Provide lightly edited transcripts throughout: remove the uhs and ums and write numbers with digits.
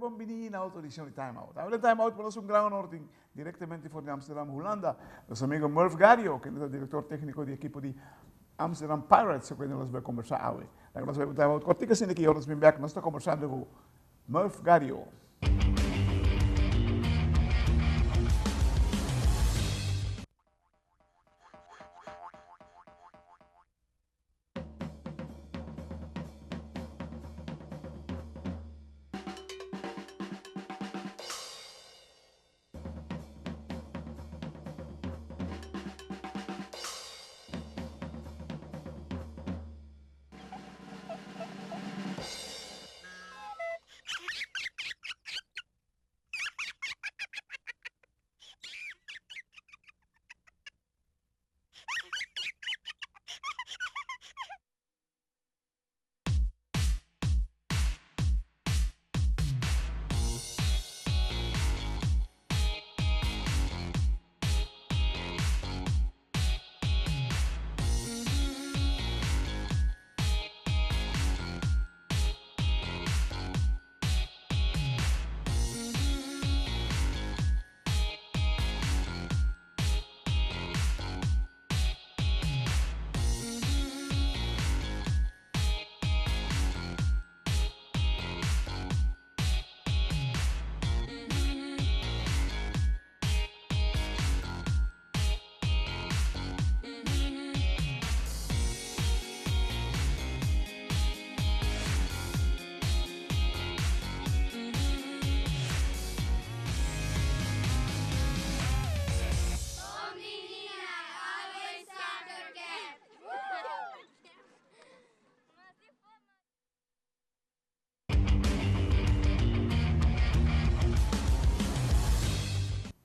bombini na autorização de timeout. A timeout para nós grande ordem diretamente por Amsterdam, Holanda. Nosso amigo Murph Gario, que é o diretor técnico do equipo de Amsterdam Pirates, que nós vamos conversar hoje. Nós vamos timeout. Cortica assim aqui, nós vamos back, nós estamos conversando com Murph Gario.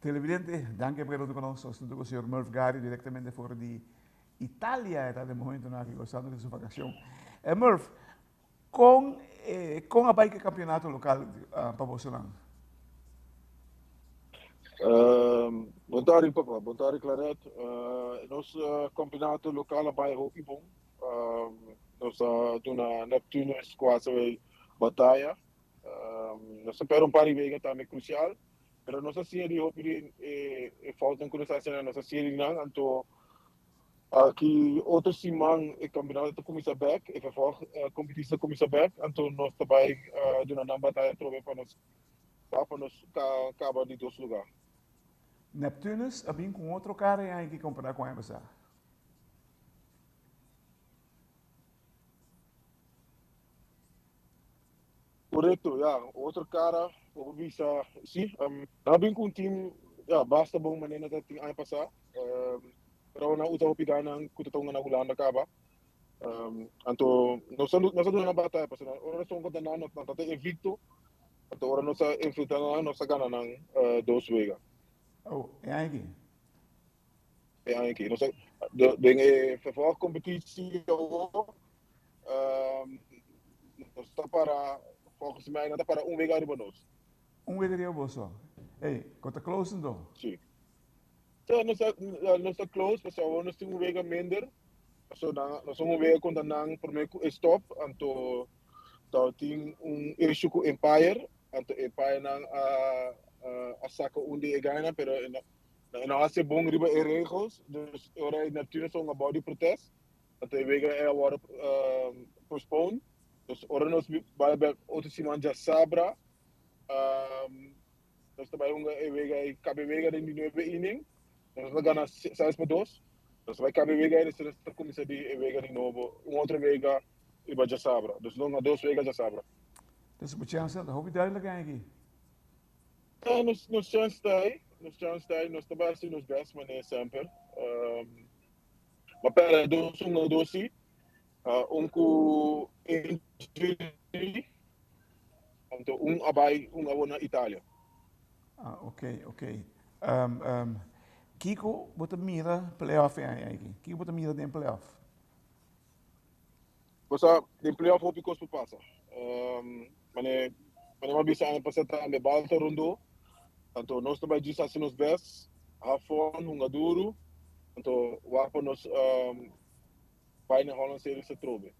Televidente, danke per aver conosciuto il signor Murph Gario direttamente fuori di Italia, era il momento in cui gostando di sua vacazione. Murph, con a bike campionato locale para você não? Boa tarde, papá. Boa tarde, Claret. Nosso campeonato local bij hockey bom. Nós doen na Neptunus quase batalha. Nós esperamos para ir também crucial. Pero nossa série hockey falta conversação nossa série não, então aqui outra semana o campeonato começa back, e vervolg competitie começa back, então nós também doen na batalha trove para nós acabar de dois lugares. Neptunus, abin com outro cara e aí que comparar com a Amazon. Correto, ja. Outro cara, vou visa, sim. Abin com time, ja, basta bom maneira dat ting ano passar. Pero na uta hopi ganang kutatong na Holanda kaba. Anto, nós na batalha, parce ora nós contra nós na invicto. Anto ora nós enfrentando nós ganha nang dois vega. Oh, e aí que? É aí que nós de vervolg competitie nós está para volgens mij nada para vega de nós. Vega de bolso. Ei, conta close então. Sim. So, nós está close, mas nós temos vega minder. So nós somos vega quando nang primeiro stop, anto tem issue com Empire, anto Empire nang a saca onde ganha, pero não há se bom riba e regels, dus ora natuurlijk são about die protest, anto vega agora postpone. Dus ora nós vai outra semana já sabra, nós também vega cabe vega de nova inning, nós vai ganhar 6-2, nós vai cabe vega e nós começa de vega de novo, outra vega e vai já sabra, dus não há dois vega já sabra. Dus op chance, dat hoop ik duidelijk eigenlijk. Nos chance daí, nós também assim nos best maneira sempre. Mas pera, doce, com injury, então abai, agora na Itália. Ah, ok. Kiko, bota mira playoff eigenlijk. Kiko bota mira den playoff. Você tem playoff hoop ikos por passa. Mas bisa ano passado também balta rondo. Então nós também diz assim nos best, hafon, duro. Então wapo nós vai na Holland Series se trobe.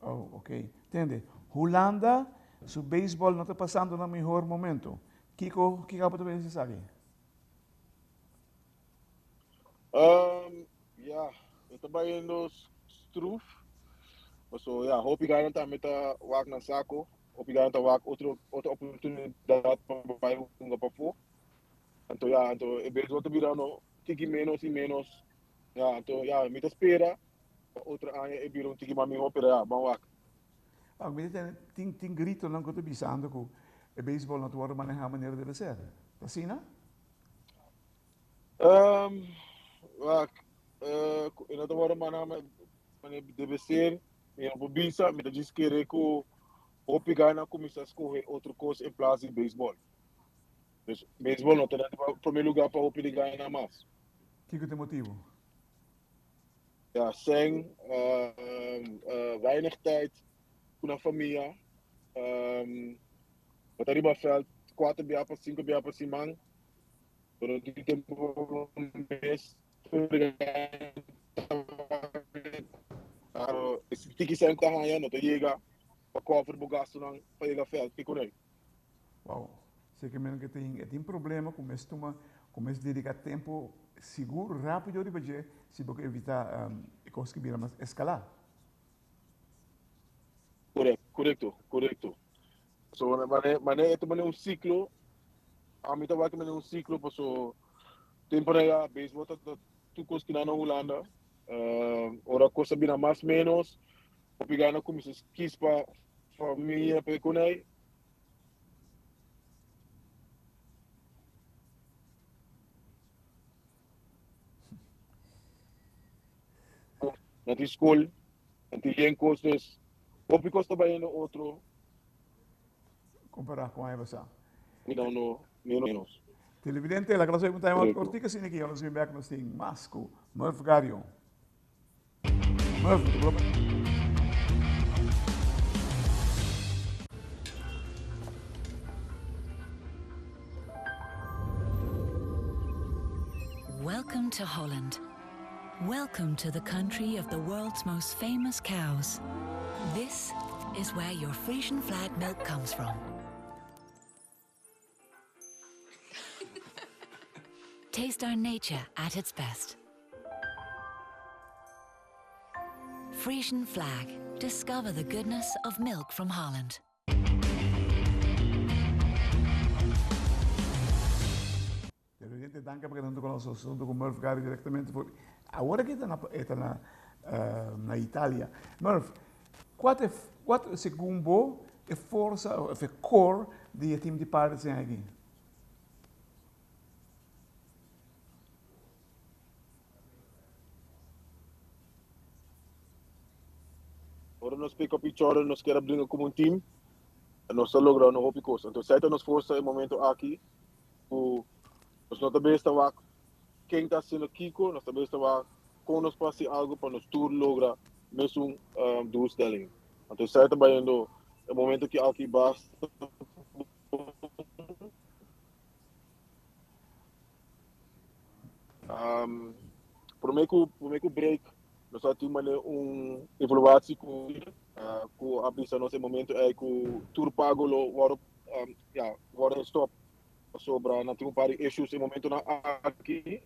Oh, ok. Entende? Holanda, Su béisbol não está passando no melhor momento. Kiko, que acaba de pensar aqui? Ja, eu trabalho no Struf. So, ja, hoop ik aan het met de waak naar Sako. Hoop ik aan het waak outra oportunidade para o para. Então, ja, então, eu vejo outro virando, tiki menos e menos. Ja, então, ja, met espera. Outra área, eu viro tiki mami opera, ja, bom waak. Ah, mas tem grito não que eu estou pensando que o béisbol não pode manejar a maneira dele ser. Tá assim, não? Waak, in other words, man deve ser, minha bobisa, me diz que reco, hoop ik aan começar a escolher outra coisa em place de beisebol. Dus beisebol não tem em primeiro lugar para hoop ik ganhar mais. Kiko tem motivo. Ja, sem weinig tijd voor een familie. Wat arriba veld, 4 jaar per 5 jaar per semana. Durante o tempo mês, esse tiki sem carro não te chega para cover o gasto não para chegar veld, que com ele. Wow. Zeker men que tem problema, começa a dedicar tempo seguro, rápido de budget, se você evitar coisas que viram escalar. Correcto. So, mané é um ciclo, a mim também é um ciclo, para so temporada beisebol tá tu coisa que na Holanda, ora coisa bem mais menos, o pegando como se quis para família para com ele. Na escola, na tem coisas, o pico também no outro, Comparar com a Evasa. não menos. Televidente, la clase de time out cortica sin que nos back nos ting Masco, Murph Gario. Murph, Welcome to Holland. Welcome to the country of the world's most famous cows. This is where your Frisian flag milk comes from. Taste our nature at its best. Frisian flag. Discover the goodness of milk from Holland. Televidente, danke porque não conosco assunto com Murph Gario diretamente por. Agora que está na Itália. Murph, qual segundo a força, a core do time de Pirates aqui? Agora nós pick up each other, nós queremos brincar como time, nós estamos logrando hope coisa. Então, certo nos força no momento aqui, nós não também estamos quem está sendo Kiko, nós também estamos com nós passe algo para nós tudo lograr mesmo doelstelling. Então, certo vai indo no momento que aqui basta. Por meio que break, nós temos uma evaluação com a brisa nesse momento é que o tour pago agora stop sobre não tem um par de issues no momento aqui.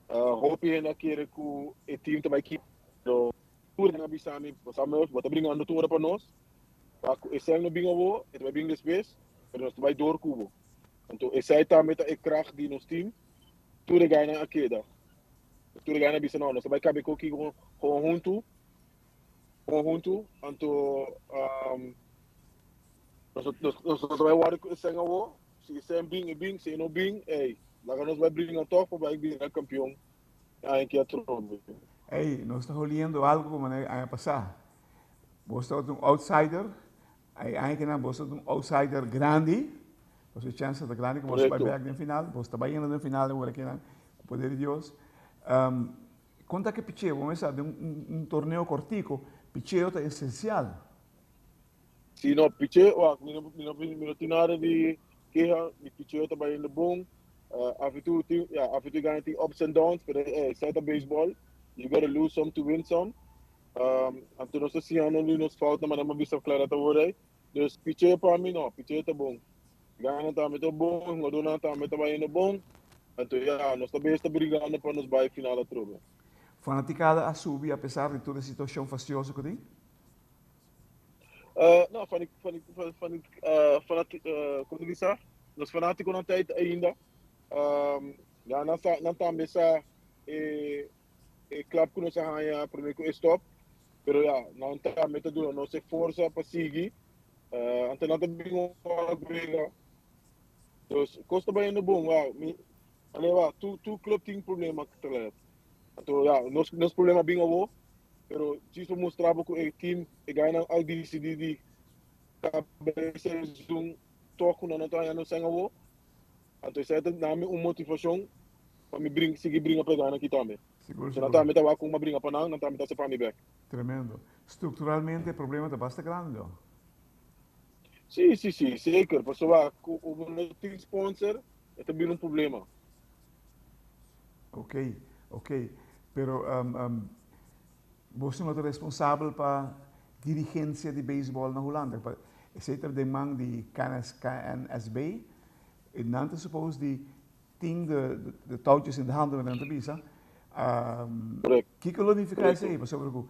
Hoop je naquele que o time também aqui do tour na brisa me passamos, bota brincando tour para nós. Esse ano bingo vou, ele vai bingo depois, mas nós vai door cubo. Então esse aí também é kracht de nosso time. Tudo ganha aqui da. Tudo ganha bisa não, nós vai caber aqui conjunto, então nós vai war esse ano vou, se esse bing, se não bing, lá nós vai brincar top para vai virar campeão. Aí que é trono. Ei, nós estamos olhando algo como a passar. Você é outsider, aí que não, você é outsider grande, você tem chance de grande, como você vai ver no final, você está indo no final, agora que não, o poder de Deus. Conta que picheo, vamos a um torneio cortico, picheo é essencial. Sim, não, picheo, não tem nada de queixa, de picheo também é bom. Af en toe ganha tem ups and downs, but it's like baseball. You gotta lose some to win some. Anto nós assim ano ali nos falta mas não bisa clara tá ora. Dus pitcher para mim não, pitcher tá bom. Ganha tá muito bom, Madonna tá muito bem bom. Anto ja, nós também está brigando para nos vai final da troca. Fanaticada a subir, apesar de toda a situação fastidiosa que tem? Não, como diz ça? Nós fanáticos não tem ainda. Já não tá mesa club que nós arranha primeiro que stop, pero já não tá metendo nossa força para seguir. Então não tá bem uma briga. Então, custa bem no bom, Aleva, tu club tem problema que tá. Então, já, nós problema bem ao pero isso mostrava que o time ganha ao decidir de cabeça um toque não tá no sangue ao. Então, isso é uma motivação para me seguir briga pegar aqui também. Seguro, Se não tá metendo com uma briga para não tá metendo se para mim back. Tremendo. Estruturalmente, o problema está bastante grande. Sim, zeker. Pessoal, o não tem sponsor, é também um problema. Ok. Pero você não é responsável para dirigência de beisebol na Holanda. Zeker de man die KNSB, en dan te suppose die team de touwtjes in de handen met de bisa. Que colonificar isso aí, sobre o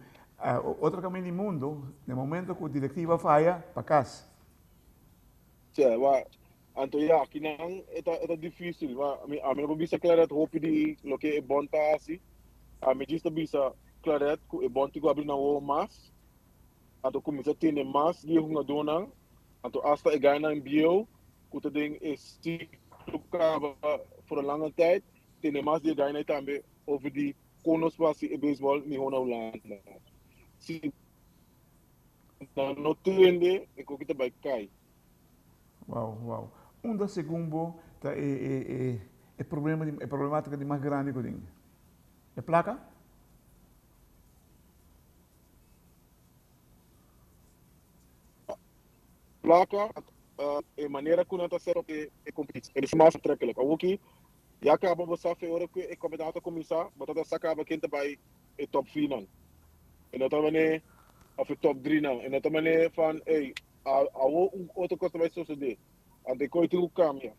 outro caminho do mundo, no momento que a diretiva falha, para casa. Sim, então ja, que não é difícil, a minha bisa claret hope de lo que é bom tá assim. A minha bisa bisa claret que é bom tipo abrir na o mas, então começa a ter mais de uma dona, então hasta é ganhar em bio, que tu tem esse cava por lange tijd, tem mais de ganhar também over die konospasie in baseball niet gewoon Holanda. Se não tende, eu vou bij Kai. Uau. Da segundo tá é problemática de mais grande que tem. É placa? Placa, é maneira que não está sendo é competição. Eles mais atraquele. O que já acaba você a hora que é combinado começar, mas até acaba quem está bij é top 4 não. E não também of top 3 não. E não também van a outra coisa vai suceder. Ante coi tem o câmbio.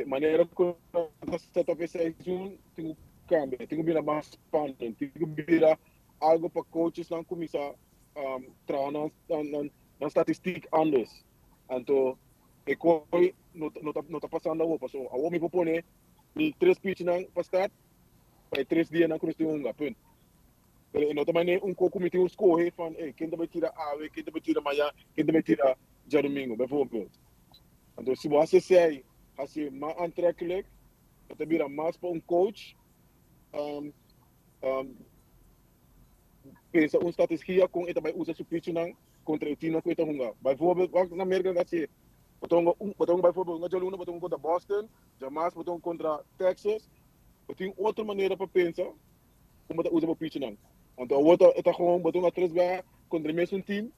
Maneira que está set up esse seizoen tem o câmbio. Tem que vir mais spannend. Tem que vir algo para coaches não começar trabalhar na estatística anders. Então, e coi não tá passando a outra. A outra me propõe ni 3 pitch não para start, para 3 dias não cruz tem ponto. Pero não também comitê escolhe van quem vai tirar Ave, quem vai tirar Maia, quem vai tirar Domingo, bijvoorbeeld. Então, se você sai, assim, mais aantrekkelijk, dat vira mais para coach, pensa statistica com ele vai usar seu pitch contra o time que ele está. Bijvoorbeeld, na América, assim, botão bijvoorbeeld, na Jaluna, botão contra Boston, jamais botão contra Texas, tem outra maneira para pensar como ele usa o pitch. Então, o outro está com botão a 3 contra o mesmo time,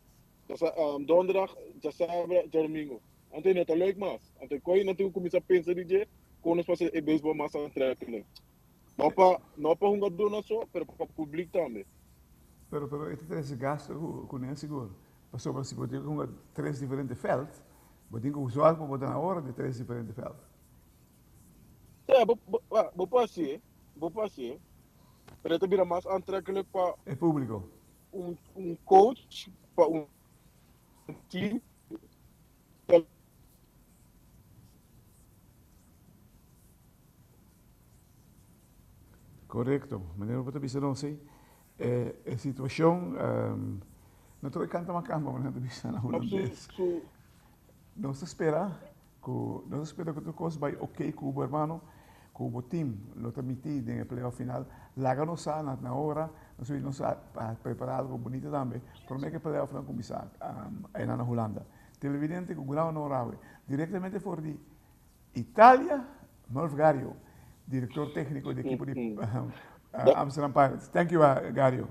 donderdag, já sabe, domingo. Então, não é leuk mais. Então, quando não começa a pensar de quando nós fazemos beisebol mais atraquele. Não para um jogador só, mas para o público também. Pero este três gasto com nem seguro. Passou para se botar com 3 diferentes velds, botar com usual para botar na hora de 3 diferentes velds. Vou passar. Mas também é mais atraquele para é público. Coach, para time. Correcto, meneer Botavisa não sei. A situação, não estou cantando uma cama, mas não estou na holandês. Não se espera que o coisa vai ok com o hermano, com o time, não está metido no playoff final. Laga não sai na hora, não sai preparar algo bonito também. Por mim que o playoff não começar aí na Holanda. Televidente que o grau não rawe. Diretamente for de Itália, Merv Gario, diretor técnico do equipo de Amsterdam Pirates. Thank you, Gario.